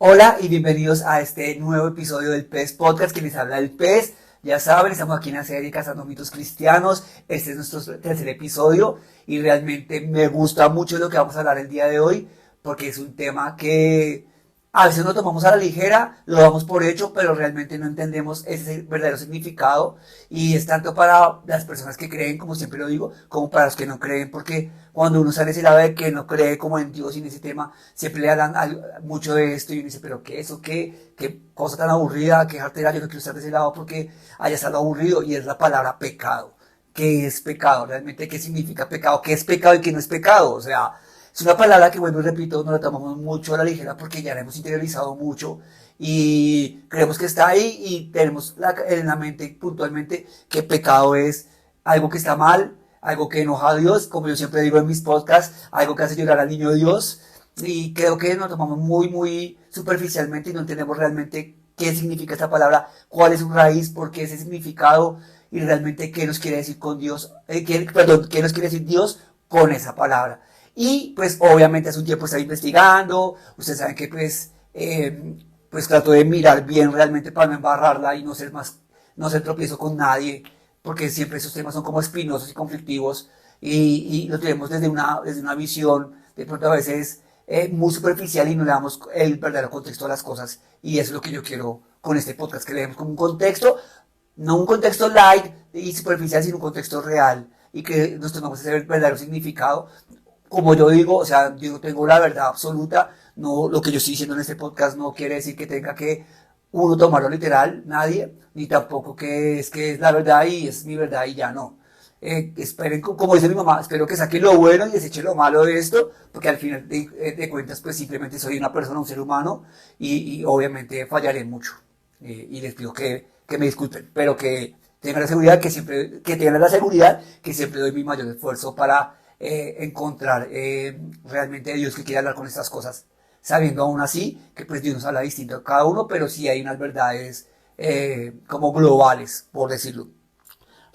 Hola y bienvenidos a este nuevo episodio del PES Podcast, que les habla el PES. Ya saben, estamos aquí en la serie Cazando Mitos Cristianos. Este es nuestro tercer episodio y realmente me gusta mucho lo que vamos a hablar el día de hoy, porque es un tema que a veces lo tomamos a la ligera, lo damos por hecho, pero realmente no entendemos ese verdadero significado. Y es tanto para las personas que creen, como siempre lo digo, como para los que no creen, porque cuando uno sale ese lado de que no cree como en Dios y en ese tema, siempre le hablan mucho de esto y uno dice, pero ¿qué eso? ¿Qué cosa tan aburrida? ¿Qué jartera? Yo no quiero estar de ese lado porque haya estado aburrido. Y es la palabra pecado. ¿Qué es pecado? Realmente, ¿qué significa pecado? ¿Qué es pecado y qué no es pecado? O sea, es una palabra que, vuelvo y repito, no la tomamos mucho a la ligera porque ya la hemos interiorizado mucho y creemos que está ahí y tenemos en la mente puntualmente que pecado es algo que está mal, algo que enoja a Dios, como yo siempre digo en mis podcasts, algo que hace llorar al niño de Dios. Y creo que nos tomamos muy superficialmente y no entendemos realmente qué significa esta palabra, cuál es su raíz, por qué ese significado y realmente qué nos quiere decir con Dios, qué nos quiere decir Dios con esa palabra. Y pues obviamente hace un tiempo estaba investigando, ustedes saben que pues trato de mirar bien realmente para no embarrarla y no ser tropiezo con nadie, porque siempre esos temas son como espinosos y conflictivos y lo tenemos desde una visión de pronto a veces muy superficial y no le damos el verdadero contexto a las cosas. Y eso es lo que yo quiero con este podcast, que le demos como un contexto, no un contexto light y superficial, sino un contexto real y que nos tomamos ese verdadero significado. Como yo digo, o sea, yo no tengo la verdad absoluta, no, lo que yo estoy diciendo en este podcast no quiere decir que tenga que uno tomarlo literal, nadie, ni tampoco que es la verdad y es mi verdad y ya no. Esperen, como dice mi mamá, espero que saquen lo bueno y desechen lo malo de esto, porque al final de cuentas, pues simplemente soy una persona, un ser humano, y obviamente fallaré mucho. Y les pido que me disculpen, pero que tengan la seguridad que tengan la seguridad que siempre doy mi mayor esfuerzo para encontrar realmente a Dios que quiere hablar con estas cosas, sabiendo aún así que pues Dios nos habla distinto a cada uno, pero sí hay unas verdades como globales, por decirlo.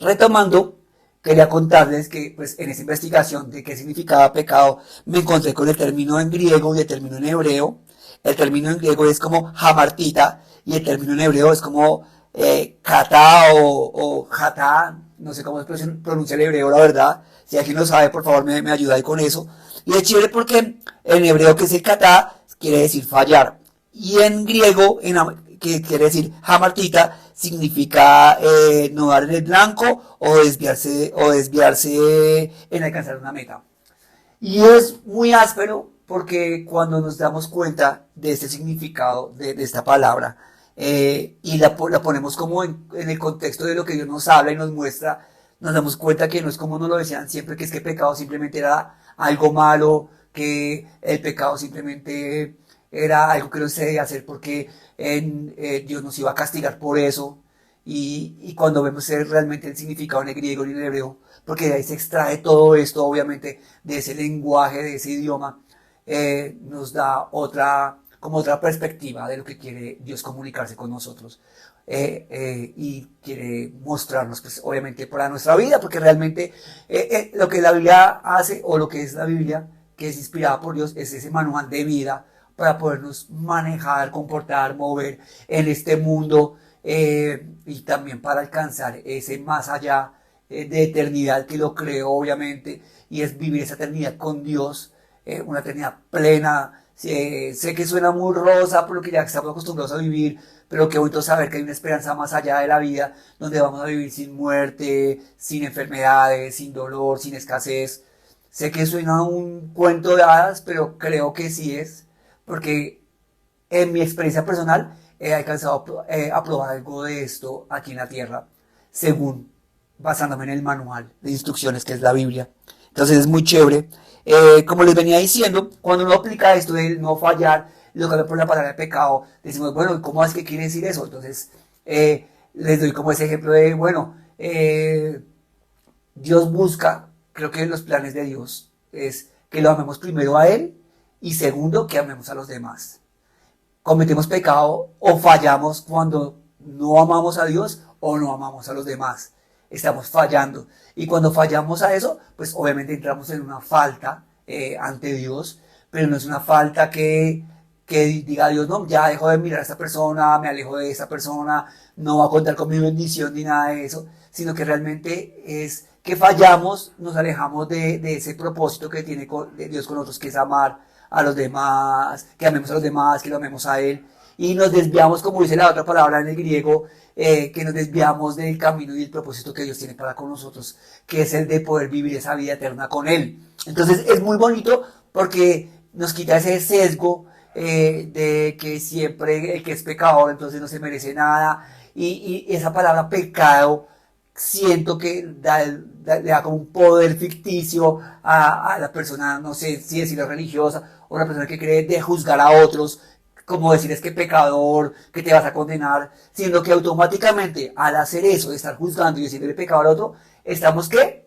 Retomando, quería contarles que pues en esa investigación de qué significaba pecado me encontré con el término en griego y el término en hebreo. El término en griego es como hamartita y el término en hebreo es como kata o jata, no sé cómo se pronuncia el hebreo, la verdad. Si alguien lo sabe, por favor me ayuda ahí con eso. Y es chévere porque en hebreo, que es el kata, quiere decir fallar. Y en griego, que quiere decir hamartita, significa no dar en el blanco o desviarse en alcanzar una meta. Y es muy áspero porque cuando nos damos cuenta de este significado de esta palabra y la ponemos como en el contexto de lo que Dios nos habla y nos muestra, nos damos cuenta que no es como nos lo decían siempre, que es que el pecado simplemente era algo malo, que el pecado simplemente era algo que no se debía hacer porque Dios nos iba a castigar por eso. Y cuando vemos realmente el significado en el griego y en el hebreo, porque de ahí se extrae todo esto, obviamente, de ese lenguaje, de ese idioma, nos da como otra perspectiva de lo que quiere Dios comunicarse con nosotros. Y quiere mostrarnos, pues, obviamente, para nuestra vida, porque realmente lo que la Biblia hace, o lo que es la Biblia, que es inspirada por Dios, es ese manual de vida para podernos manejar, comportar, mover en este mundo y también para alcanzar ese más allá de eternidad que lo creó obviamente y es vivir esa eternidad con Dios, una eternidad plena. Sé que suena muy rosa por lo que ya estamos acostumbrados a vivir, pero qué bonito saber que hay una esperanza más allá de la vida, donde vamos a vivir sin muerte, sin enfermedades, sin dolor, sin escasez. Sé que suena un cuento de hadas, pero creo que sí es, porque en mi experiencia personal he alcanzado a probar algo de esto aquí en la tierra, según basándome en el manual de instrucciones que es la Biblia. Entonces es muy chévere. Como les venía diciendo, cuando uno aplica esto de no fallar, lo que ve por la palabra de pecado, decimos, bueno, ¿cómo es que quiere decir eso? Entonces, les doy como ese ejemplo de, bueno, Dios busca, creo que los planes de Dios es que lo amemos primero a Él y segundo, que amemos a los demás. Cometemos pecado o fallamos cuando no amamos a Dios o no amamos a los demás. Estamos fallando. Y cuando fallamos a eso, pues obviamente entramos en una falta ante Dios, pero no es una falta que diga a Dios, no, ya dejo de mirar a esta persona, me alejo de esta persona, no va a contar con mi bendición ni nada de eso, sino que realmente es que fallamos, nos alejamos de ese propósito que tiene de Dios con nosotros, que es amar a los demás, que amemos a los demás, que lo amemos a Él, y nos desviamos, como dice la otra palabra en el griego, que nos desviamos del camino y del propósito que Dios tiene para con nosotros, que es el de poder vivir esa vida eterna con Él. Entonces es muy bonito porque nos quita ese sesgo de que siempre el que es pecador entonces no se merece nada, y esa palabra pecado siento que le da como un poder ficticio a la persona, no sé si decirlo religiosa, o la persona que cree de juzgar a otros, como decir es que pecador, que te vas a condenar, siendo que automáticamente al hacer eso, de estar juzgando y decirle pecado al otro, estamos ¿qué?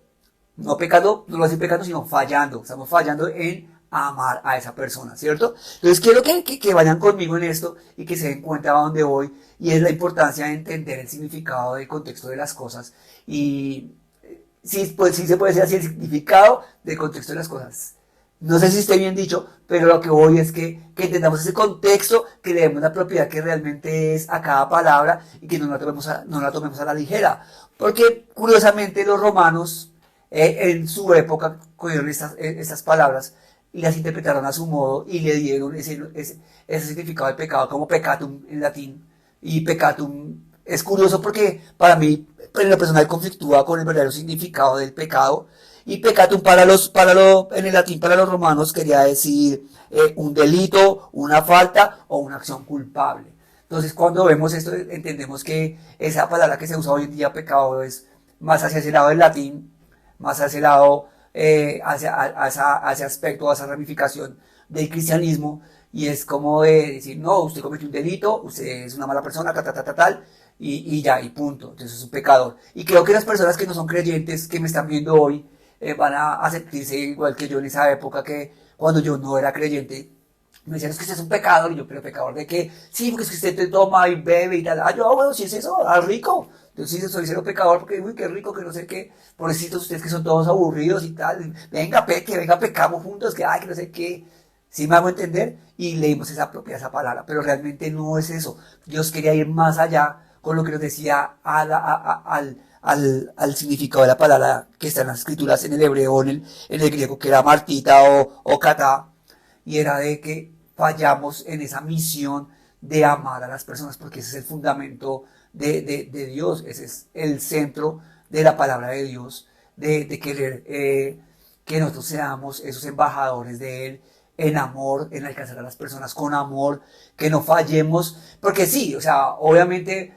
No pecando, no lo hacen pecando, sino fallando, estamos fallando en amar a esa persona, ¿cierto? Entonces quiero que vayan conmigo en esto y que se den cuenta a dónde voy, y es la importancia de entender el significado del contexto de las cosas, y sí, pues sí se puede decir así, el significado del contexto de las cosas. No sé si esté bien dicho, pero lo que voy es que entendamos ese contexto, que le demos la propiedad que realmente es a cada palabra y que no la tomemos a la ligera. Porque curiosamente los romanos en su época cogieron estas palabras y las interpretaron a su modo y le dieron ese significado de pecado como peccatum en latín. Y peccatum es curioso porque para mí en lo personal conflictúa con el verdadero significado del pecado. Y peccatum en el latín para los romanos quería decir un delito, una falta o una acción culpable. Entonces cuando vemos esto entendemos que esa palabra que se usa hoy en día, pecado, es más hacia ese lado del latín, más hacia ese lado, hacia ese aspecto, a esa ramificación del cristianismo, y es como de decir, no, usted cometió un delito, usted es una mala persona, tal, y ya, y punto, entonces es un pecador. Y creo que las personas que no son creyentes, que me están viendo hoy, van a sentirse igual que yo en esa época, que cuando yo no era creyente, me decían, es que usted es un pecador. Y yo, pero ¿pecador de qué? Sí, porque es que usted te toma y bebe y tal. Ah, yo, bueno, si es eso, rico. Entonces sí, soy cero pecador porque, uy, qué rico, que no sé qué. Pobrecitos ustedes que son todos aburridos y tal. Venga, venga, pecamos juntos, que, ay, que no sé qué. Sí me hago entender, y leímos esa palabra, pero realmente no es eso. Dios quería ir más allá con lo que nos decía al significado de la palabra que está en las escrituras, en el hebreo, en el griego, que era martita o kata, y era de que fallamos en esa misión de amar a las personas, porque ese es el fundamento de Dios, ese es el centro de la palabra de Dios, de querer que nosotros seamos esos embajadores de Él, en amor, en alcanzar a las personas con amor, que no fallemos, porque sí, o sea, obviamente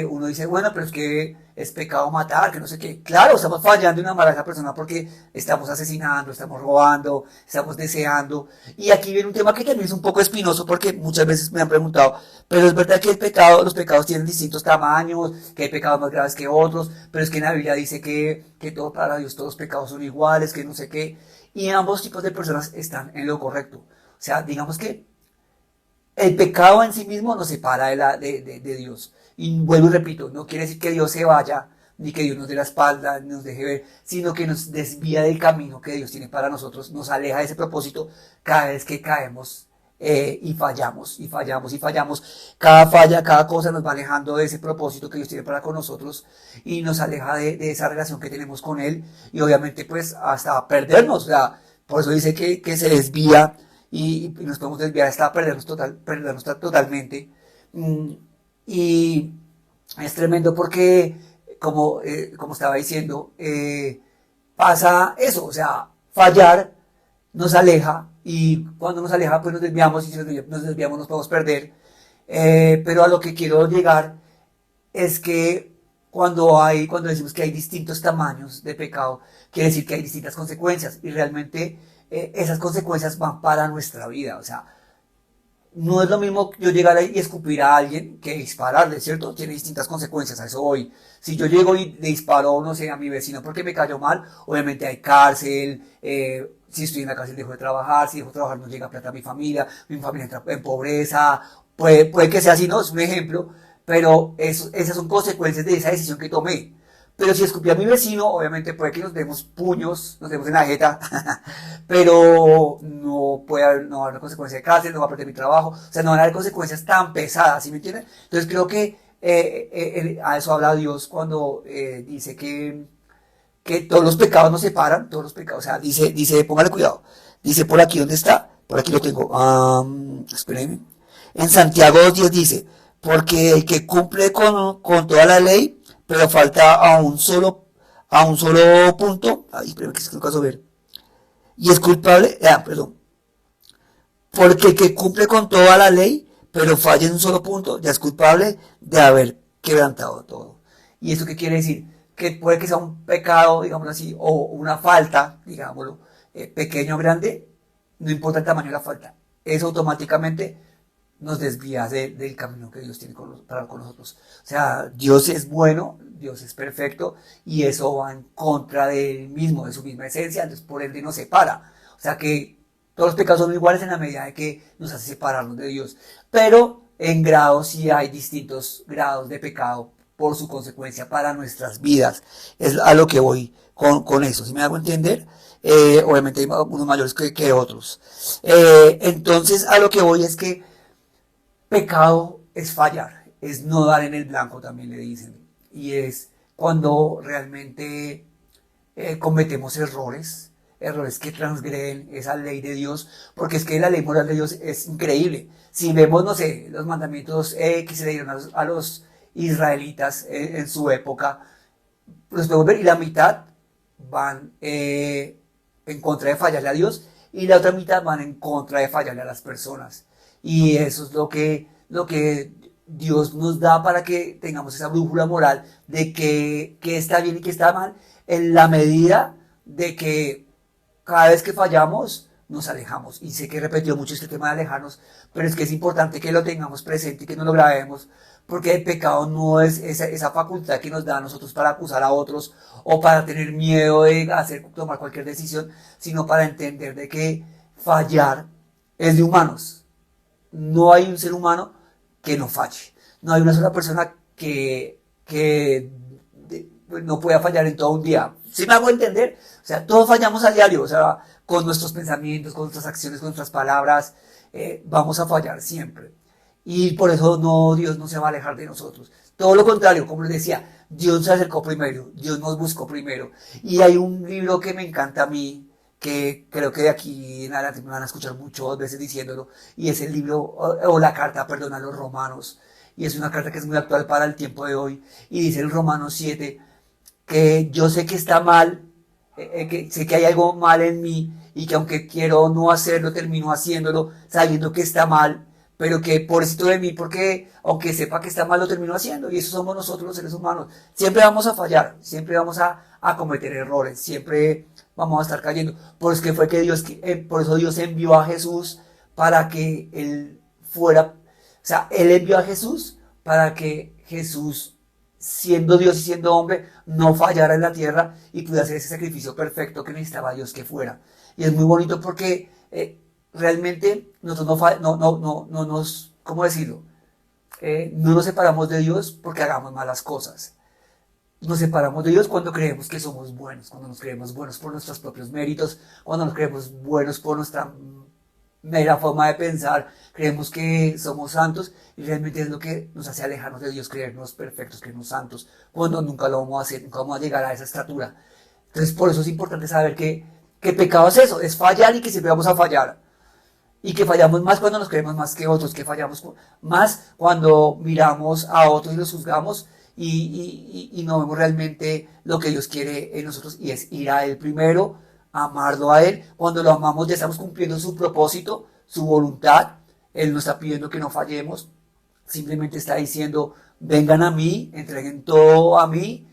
uno dice, bueno, pero es que es pecado matar, que no sé qué. Claro, estamos fallando en amar a esa persona porque estamos asesinando, estamos robando, estamos deseando. Y aquí viene un tema que también es un poco espinoso, porque muchas veces me han preguntado, pero es verdad que los pecados tienen distintos tamaños, que hay pecados más graves que otros, pero es que en la Biblia dice que todo para Dios, todos los pecados son iguales, que no sé qué. Y ambos tipos de personas están en lo correcto. O sea, digamos que el pecado en sí mismo nos separa de Dios. Y vuelvo y repito, no quiere decir que Dios se vaya, ni que Dios nos dé la espalda, ni nos deje ver, sino que nos desvía del camino que Dios tiene para nosotros, nos aleja de ese propósito cada vez que caemos y fallamos, y fallamos, y fallamos. Cada falla, cada cosa nos va alejando de ese propósito que Dios tiene para con nosotros, y nos aleja de esa relación que tenemos con Él, y obviamente pues hasta perdernos. O sea, por eso dice que se desvía, y nos podemos desviar hasta perdernos totalmente. Y es tremendo porque, como estaba diciendo, pasa eso, o sea, fallar nos aleja, y cuando nos aleja pues nos desviamos, y si nos desviamos nos podemos perder. Pero a lo que quiero llegar es que cuando decimos que hay distintos tamaños de pecado, quiere decir que hay distintas consecuencias, y realmente esas consecuencias van para nuestra vida. O sea, no es lo mismo yo llegar ahí y escupir a alguien que dispararle, ¿cierto? Tiene distintas consecuencias, a eso voy. Si yo llego y le disparo, no sé, a mi vecino porque me cayó mal, obviamente hay cárcel, si estoy en la cárcel dejo de trabajar, si dejo de trabajar no llega plata a mi familia entra en pobreza, puede que sea así, ¿no? Es un ejemplo, pero esas son consecuencias de esa decisión que tomé. Pero si escupí a mi vecino, obviamente puede que nos demos puños, nos demos en la jeta, pero no va a haber consecuencias de cárcel, no va a perder mi trabajo, o sea, no van a haber consecuencias tan pesadas, ¿sí me entienden? Entonces creo que a eso habla Dios cuando dice que todos los pecados nos separan, todos los pecados, o sea, dice, póngale cuidado, dice por aquí, ¿dónde está? Por aquí lo tengo, espérenme. En Santiago 2:10 dice, porque el que cumple con toda la ley, pero falta a un solo punto, ay, espérenme que es que no caso ver, y es culpable, perdón, porque el que cumple con toda la ley, pero falla en un solo punto, ya es culpable de haber quebrantado todo. ¿Y esto qué quiere decir? Que puede que sea un pecado, digámoslo así, o una falta, digámoslo, pequeño o grande, no importa el tamaño de la falta, eso automáticamente nos desvía del camino que Dios tiene para con nosotros. O sea, Dios es bueno, Dios es perfecto, y eso va en contra de él mismo, de su misma esencia, entonces por ende nos separa. O sea que todos los pecados son iguales en la medida de que nos hace separarnos de Dios. Pero en grados sí hay distintos grados de pecado por su consecuencia para nuestras vidas. Es a lo que voy con eso. ¿Sí me hago entender? Obviamente hay unos mayores que otros. Entonces a lo que voy es que pecado es fallar, es no dar en el blanco, también le dicen. Y es cuando realmente cometemos errores que transgreden esa ley de Dios, porque es que la ley moral de Dios es increíble. Si vemos, no sé, los mandamientos que se le dieron a los israelitas en su época, los podemos ver y la mitad van en contra de fallarle a Dios y la otra mitad van en contra de fallarle a las personas. Y eso es lo que Dios nos da para que tengamos esa brújula moral de que está bien y que está mal, en la medida de que cada vez que fallamos nos alejamos. Y sé que he repetido mucho este tema de alejarnos, pero es que es importante que lo tengamos presente y que no lo grabemos, porque el pecado no es esa facultad que nos da a nosotros para acusar a otros o para tener miedo de tomar cualquier decisión, sino para entender de que fallar es de humanos. No hay un ser humano que no falle. No hay una sola persona que no pueda fallar en todo un día. ¿Sí me hago entender? O sea, todos fallamos a diario. O sea, con nuestros pensamientos, con nuestras acciones, con nuestras palabras, vamos a fallar siempre. Y por eso Dios no se va a alejar de nosotros. Todo lo contrario, como les decía, Dios se acercó primero, Dios nos buscó primero. Y hay un libro que me encanta a mí, que creo que de aquí en adelante me van a escuchar muchas veces diciéndolo, y es el libro, o la carta, perdón, a los romanos. Y es una carta que es muy actual para el tiempo de hoy. Y dice en Romanos 7, que yo sé que está mal, que sé que hay algo mal en mí, y que aunque quiero no hacerlo, termino haciéndolo, sabiendo que está mal, pero que pobrecito de mí, porque aunque sepa que está mal, lo termino haciendo, y eso somos nosotros los seres humanos. Siempre vamos a fallar, siempre vamos a cometer errores, siempre vamos a estar cayendo. Por eso fue que por eso Dios envió a Jesús para que Él fuera, o sea, Él envió a Jesús para que Jesús, siendo Dios y siendo hombre, no fallara en la tierra y pudiera hacer ese sacrificio perfecto que necesitaba Dios que fuera. Y es muy bonito porque realmente nosotros no nos, ¿cómo decirlo? No nos separamos de Dios porque hagamos malas cosas. Nos separamos de Dios cuando creemos que somos buenos, cuando nos creemos buenos por nuestros propios méritos, cuando nos creemos buenos por nuestra mera forma de pensar, creemos que somos santos y realmente es lo que nos hace alejarnos de Dios, creernos perfectos, creernos santos, cuando nunca lo vamos a hacer, nunca vamos a llegar a esa estatura. Entonces por eso es importante saber que pecado es eso, es fallar y que siempre vamos a fallar. Y que fallamos más cuando nos creemos más que otros, que fallamos más cuando miramos a otros y los juzgamos y no vemos realmente lo que Dios quiere en nosotros y es ir a Él primero, amarlo a Él. Cuando lo amamos ya estamos cumpliendo su propósito, su voluntad. Él no está pidiendo que no fallemos, simplemente está diciendo, vengan a mí, entreguen todo a mí,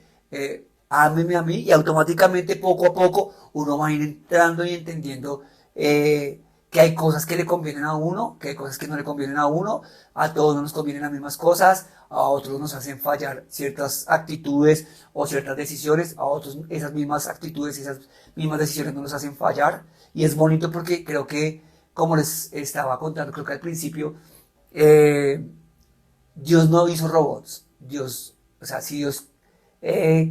ámenme a mí y automáticamente poco a poco uno va a ir entrando y entendiendo que hay cosas que le convienen a uno, que hay cosas que no le convienen a uno, a todos no nos convienen las mismas cosas, a otros nos hacen fallar ciertas actitudes o ciertas decisiones, a otros esas mismas actitudes y esas mismas decisiones no nos hacen fallar. Y es bonito porque creo que, como les estaba contando, creo que al principio, Dios no hizo robots. Dios, o sea, si Dios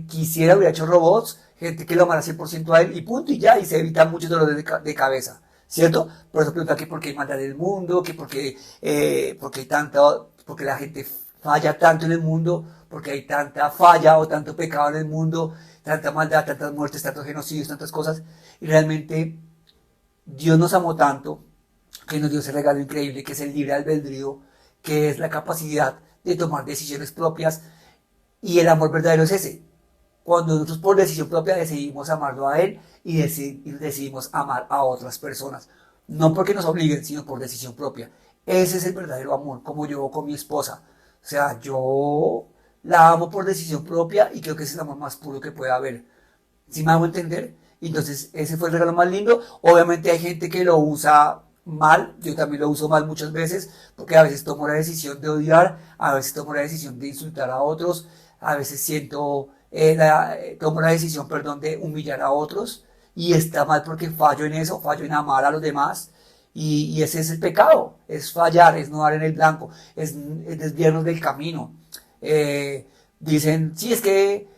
quisiera, hubiera hecho robots, gente que lo amara 100% a él y punto y ya, y se evitan muchos dolores de cabeza, ¿cierto? Por eso pregunta que por qué hay maldad en el mundo, que porque hay porque la gente falla tanto en el mundo, porque hay tanta falla o tanto pecado en el mundo, tanta maldad, tantas muertes, tantos genocidios, tantas cosas, y realmente Dios nos amó tanto que nos dio ese regalo increíble que es el libre albedrío, que es la capacidad de tomar decisiones propias, y el amor verdadero es ese. Cuando nosotros por decisión propia decidimos amarlo a Él y decidimos amar a otras personas. No porque nos obliguen, sino por decisión propia. Ese es el verdadero amor, como yo con mi esposa. O sea, yo la amo por decisión propia y creo que es el amor más puro que puede haber. ¿Sí me hago entender? Entonces, ese fue el regalo más lindo. Obviamente hay gente que lo usa mal, yo también lo uso mal muchas veces, porque a veces tomo la decisión de odiar, a veces tomo la decisión de insultar a otros, a veces tomo la decisión, perdón, de humillar a otros, y está mal porque fallo en eso, fallo en amar a los demás, y ese es el pecado, es fallar, es no dar en el blanco, es desviarnos del camino. Dicen, sí, es que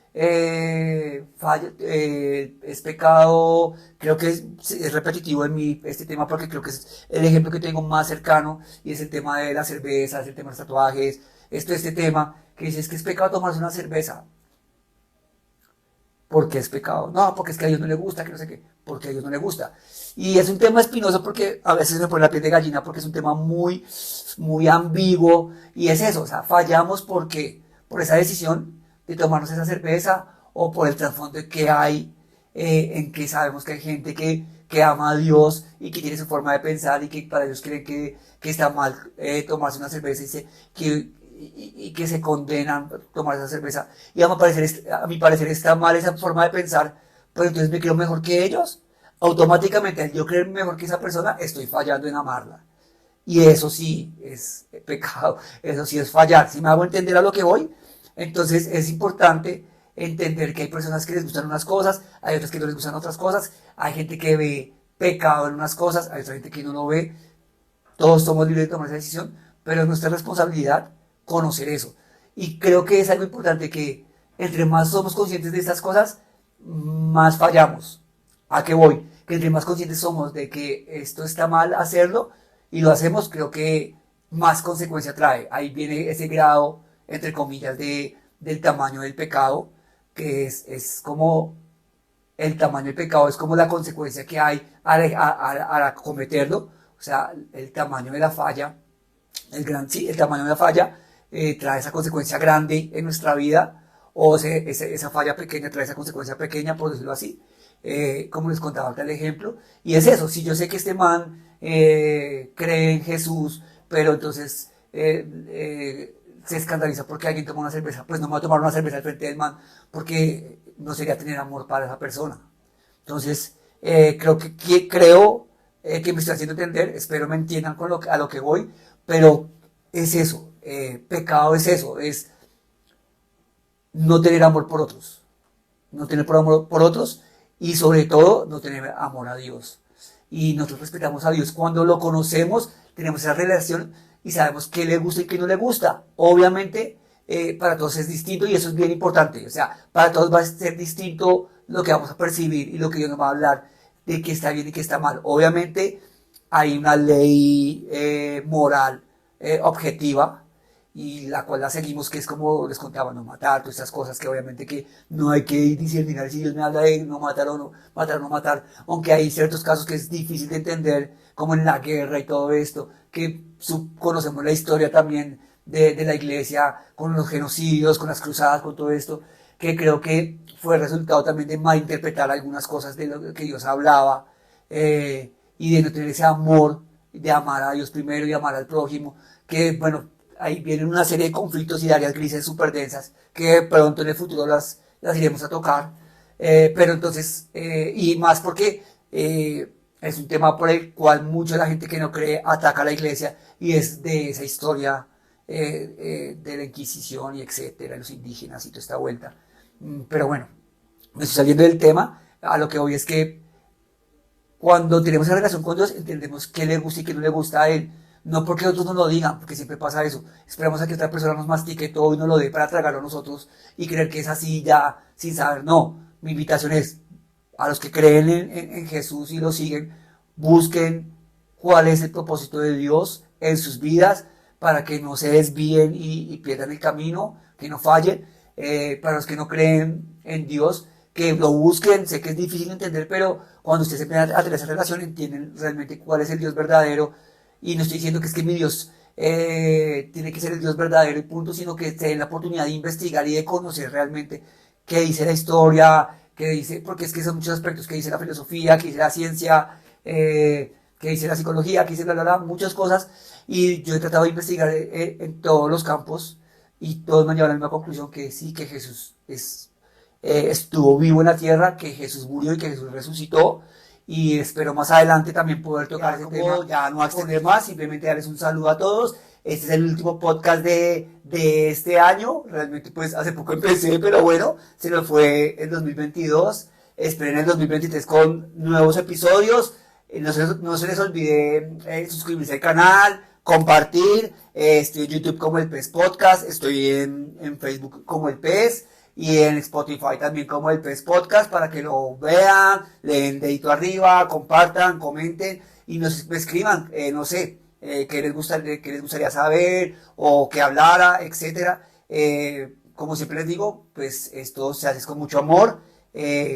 es pecado, creo que es repetitivo en mí este tema porque creo que es el ejemplo que tengo más cercano y es el tema de las cervezas, el tema de los tatuajes, este tema que dice es que es pecado tomarse una cerveza. ¿Por qué es pecado? No, porque es que a Dios no le gusta, que no sé qué, porque a Dios no le gusta. Y es un tema espinoso porque a veces me pone la piel de gallina porque es un tema muy ambiguo y es eso, o sea, fallamos porque por esa decisión de tomarnos esa cerveza o por el trasfondo que hay en que sabemos que hay gente que ama a Dios y que tiene su forma de pensar y que para ellos creen que está mal tomarse una cerveza y que se condenan a tomar esa cerveza. Y a mi parecer está mal esa forma de pensar, pero entonces me creo mejor que ellos. Automáticamente, al yo creer mejor que esa persona, estoy fallando en amarla. Y eso sí es pecado, eso sí es fallar. Si me hago entender a lo que voy, entonces es importante entender que hay personas que les gustan unas cosas, hay otras que no les gustan otras cosas, hay gente que ve pecado en unas cosas, hay otra gente que no lo ve, todos somos libres de tomar esa decisión, pero es nuestra responsabilidad conocer eso. Y creo que es algo importante que entre más somos conscientes de estas cosas, más fallamos. ¿A qué voy? Que entre más conscientes somos de que esto está mal hacerlo y lo hacemos, creo que más consecuencia trae. Ahí viene ese grado, entre comillas, del tamaño del pecado, que es como el tamaño del pecado, es como la consecuencia que hay al cometerlo, o sea, el tamaño de la falla, sí, el tamaño de la falla trae esa consecuencia grande en nuestra vida, o esa falla pequeña trae esa consecuencia pequeña, por decirlo así, como les contaba ahorita el ejemplo, y es eso, si yo sé que este man cree en Jesús, pero entonces se escandaliza porque alguien toma una cerveza, pues no me voy a tomar una cerveza al frente del man, porque no sería tener amor para esa persona. Entonces, creo que me estoy haciendo entender, espero me entiendan a lo que voy, pero es eso, pecado es eso, es no tener amor por otros, no tener amor por otros y sobre todo no tener amor a Dios. Y nosotros respetamos a Dios cuando lo conocemos, tenemos esa relación y sabemos qué le gusta y qué no le gusta. Obviamente, para todos es distinto y eso es bien importante. O sea, para todos va a ser distinto lo que vamos a percibir y lo que Dios nos va a hablar de qué está bien y qué está mal. Obviamente, hay una ley moral objetiva y la cual la seguimos, que es como les contaba, no matar, todas estas cosas que obviamente que no hay que discerninar si Dios me habla de no matar o no matar o no matar, aunque hay ciertos casos que es difícil de entender, como en la guerra y todo esto, que conocemos la historia también de la iglesia, con los genocidios, con las cruzadas, con todo esto, que creo que fue resultado también de malinterpretar algunas cosas de lo que Dios hablaba, y de no tener ese amor, de amar a Dios primero y amar al prójimo, que bueno, ahí vienen una serie de conflictos y de áreas grises súper densas que pronto en el futuro las iremos a tocar. Pero entonces, y más porque es un tema por el cual mucha de la gente que no cree ataca a la iglesia y es de esa historia de la Inquisición y etcétera, los indígenas y toda esta vuelta. Pero bueno, me estoy saliendo del tema. A lo que voy es que cuando tenemos esa relación con Dios, entendemos qué le gusta y qué no le gusta a Él. no porque otros nos lo digan, porque siempre pasa eso. Esperamos a que otra persona nos mastique todo y nos lo dé para tragarlo nosotros y creer que es así ya sin saber. No, mi invitación es a los que creen en Jesús y lo siguen, busquen cuál es el propósito de Dios en sus vidas para que no se desvíen y pierdan el camino, que no fallen. Para los que no creen en Dios, que lo busquen. Sé que es difícil entender, pero cuando ustedes empiezan a tener esa relación entienden realmente cuál es el Dios verdadero. Y no estoy diciendo que es que mi Dios tiene que ser el Dios verdadero y punto, sino que se den la oportunidad de investigar y de conocer realmente qué dice la historia, qué dice, porque es que son muchos aspectos, qué dice la filosofía, qué dice la ciencia, qué dice la psicología, qué dice muchas cosas. Y yo he tratado de investigar en todos los campos y todos me han llevado a la misma conclusión, que sí, que Jesús estuvo vivo en la tierra, que Jesús murió y que Jesús resucitó. Y espero más adelante también poder tocar ese tema, ya no extender más, simplemente darles un saludo a todos. Este es el último podcast de este año. Realmente pues hace poco empecé, pero bueno, se nos fue el 2022. Esperen el 2023 con nuevos episodios. No se les olvide suscribirse al canal, compartir. Estoy en YouTube como el PES Podcast, estoy en Facebook como el PES y en Spotify también como el PES Podcast, para que lo vean, le den dedito arriba, compartan, comenten y nos escriban, no sé, qué les gustaría saber o que hablara, etcétera. Como siempre les digo, pues esto se hace con mucho amor,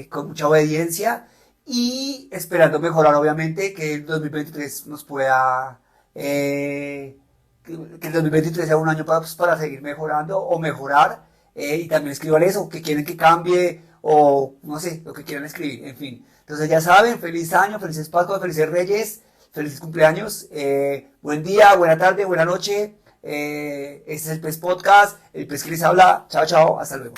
con mucha obediencia y esperando mejorar, obviamente, que el 2023 nos pueda... que el 2023 sea un año para seguir mejorando o mejorar. Y también escriban eso, que quieren que cambie o no sé, lo que quieran escribir, en fin. Entonces ya saben, feliz año, felices Pascuas, felices Reyes, felices cumpleaños, buen día, buena tarde, buena noche. Este es el PES Podcast, el PES que les habla. Chao, chao, hasta luego.